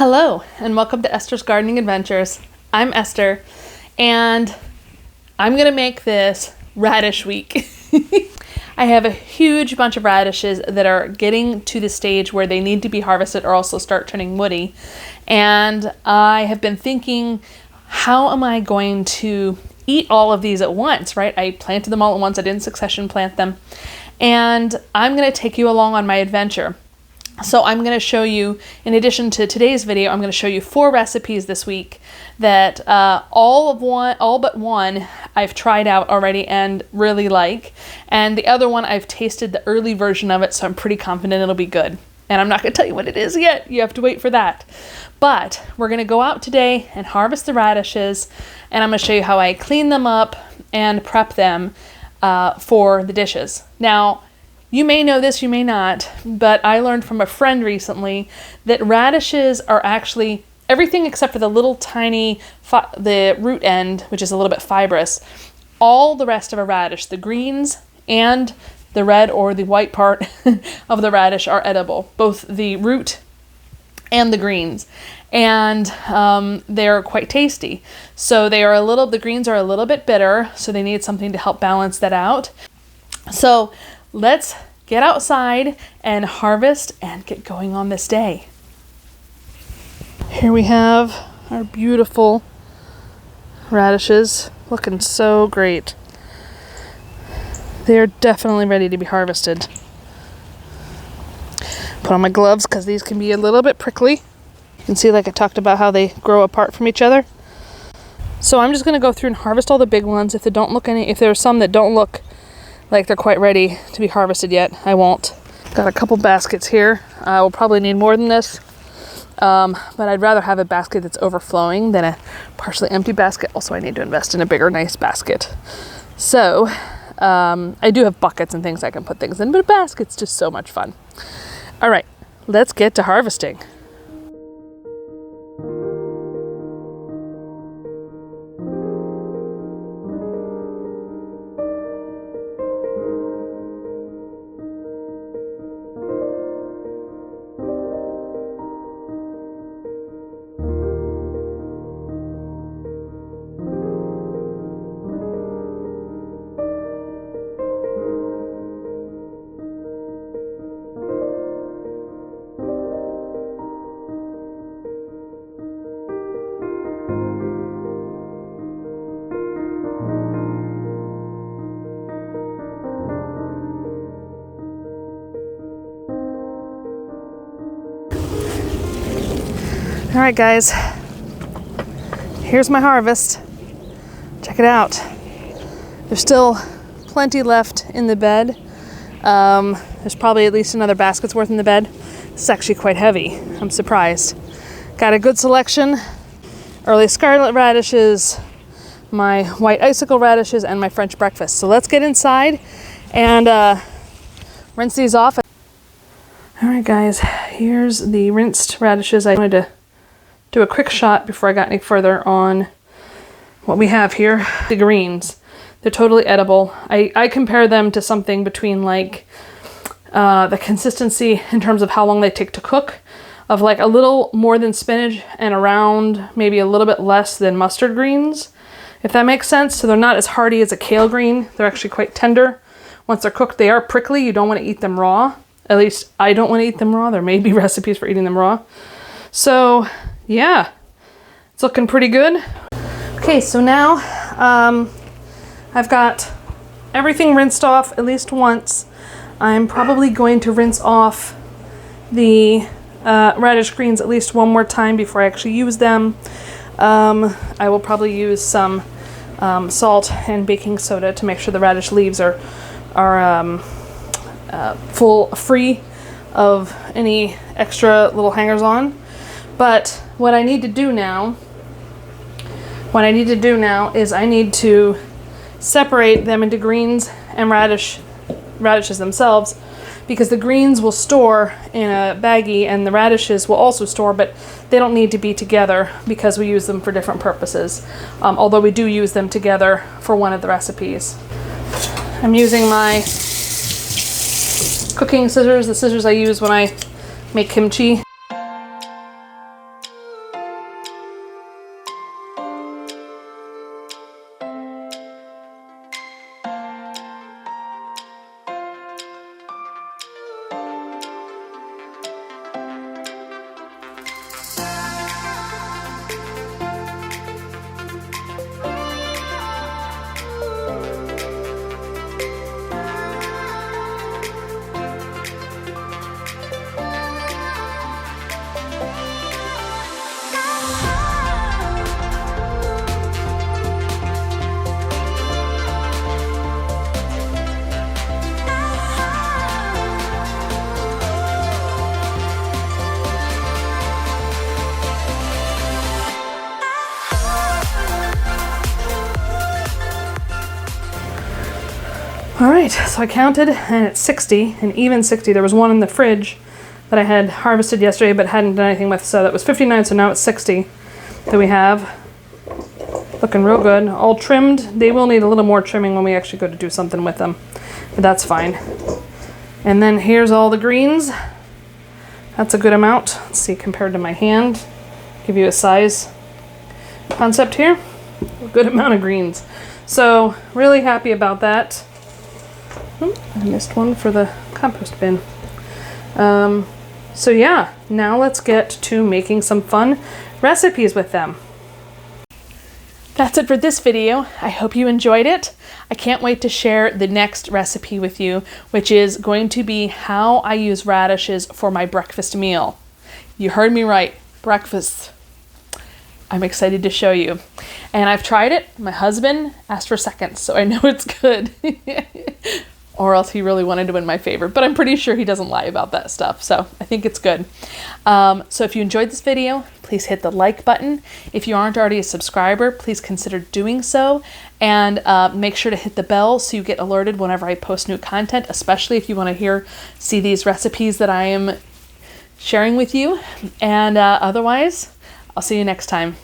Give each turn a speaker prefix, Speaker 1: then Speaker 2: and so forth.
Speaker 1: Hello, and welcome to Esther's Gardening Adventures. I'm Esther, and I'm gonna make this radish week. I have a huge bunch of radishes that are getting to the stage where they need to be harvested or also start turning woody. And I have been thinking, how am I going to eat all of these at once, right? I planted them all at once. I didn't succession plant them. And I'm gonna take you along on my adventure. So I'm going to show you, in addition to today's video, I'm going to show you 4 recipes this week that all but one I've tried out already and really like. And the other one I've tasted the early version of it, so I'm pretty confident it'll be good. And I'm not going to tell you what it is yet. You have to wait for that. But we're going to go out today and harvest the radishes, and I'm going to show you how I clean them up and prep them for the dishes. Now, you may know this, you may not, but I learned from a friend recently that radishes are actually everything except for the little tiny, the root end, which is a little bit fibrous. All the rest of a radish, the greens and the red or the white part of the radish are edible, both the root and the greens. And they're quite tasty. So the greens are a little bit bitter, so they need something to help balance that out. So let's get outside and harvest and get going on this day. Here we have our beautiful radishes, looking so great. They're definitely ready to be harvested. Put on my gloves because these can be a little bit prickly. You can see, like I talked about, how they grow apart from each other. So I'm just going to go through and harvest all the big ones. If there are some that don't look like they're quite ready to be harvested yet, I won't. Got a couple baskets here. I will probably need more than this, but I'd rather have a basket that's overflowing than a partially empty basket. Also, I need to invest in a bigger, nice basket. So I do have buckets and things I can put things in, but a basket's just so much fun. All right, let's get to harvesting. All right, guys, here's my harvest. Check it out. There's still plenty left in the bed. There's probably at least another basket's worth in the bed. This is actually quite heavy. I'm surprised. Got a good selection. Early scarlet radishes, my white icicle radishes, and my French breakfast. So let's get inside and rinse these off. All right, guys, here's the rinsed radishes. I wanted to do a quick shot before I got any further on what we have here. The greens, they're totally edible. I compare them to something between like the consistency in terms of how long they take to cook of like a little more than spinach and around maybe a little bit less than mustard greens, if that makes sense. So they're not as hearty as a kale green. They're actually quite tender. Once they're cooked, they are prickly. You don't want to eat them raw. At least I don't want to eat them raw. There may be recipes for eating them raw. So yeah, it's looking pretty good. Okay, so now I've got everything rinsed off at least once. I'm probably going to rinse off the radish greens at least one more time before I actually use them. I will probably use some salt and baking soda to make sure the radish leaves are free of any extra little hangers on. But what I need to do now is I need to separate them into greens and radishes themselves, because the greens will store in a baggie and the radishes will also store, but they don't need to be together because we use them for different purposes, although we do use them together for one of the recipes. I'm using my cooking scissors, the scissors I use when I make kimchi. All right, so I counted and it's 60, an even 60. There was one in the fridge that I had harvested yesterday but hadn't done anything with, so that was 59, so now it's 60 that we have. Looking real good, all trimmed. They will need a little more trimming when we actually go to do something with them, but that's fine. And then here's all the greens. That's a good amount. Let's see, compared to my hand, give you a size concept here. A good amount of greens. So really happy about that. I missed one for the compost bin. So yeah, now let's get to making some fun recipes with them. That's it for this video. I hope you enjoyed it. I can't wait to share the next recipe with you, which is going to be how I use radishes for my breakfast meal. You heard me right, breakfast. I'm excited to show you. And I've tried it. My husband asked for seconds, so I know it's good. Or else he really wanted to win my favor, but I'm pretty sure he doesn't lie about that stuff, so I think it's good. So if you enjoyed this video, please hit the like button. If you aren't already a subscriber, please consider doing so, and make sure to hit the bell so you get alerted whenever I post new content, especially if you want to see these recipes that I am sharing with you. And otherwise, I'll see you next time.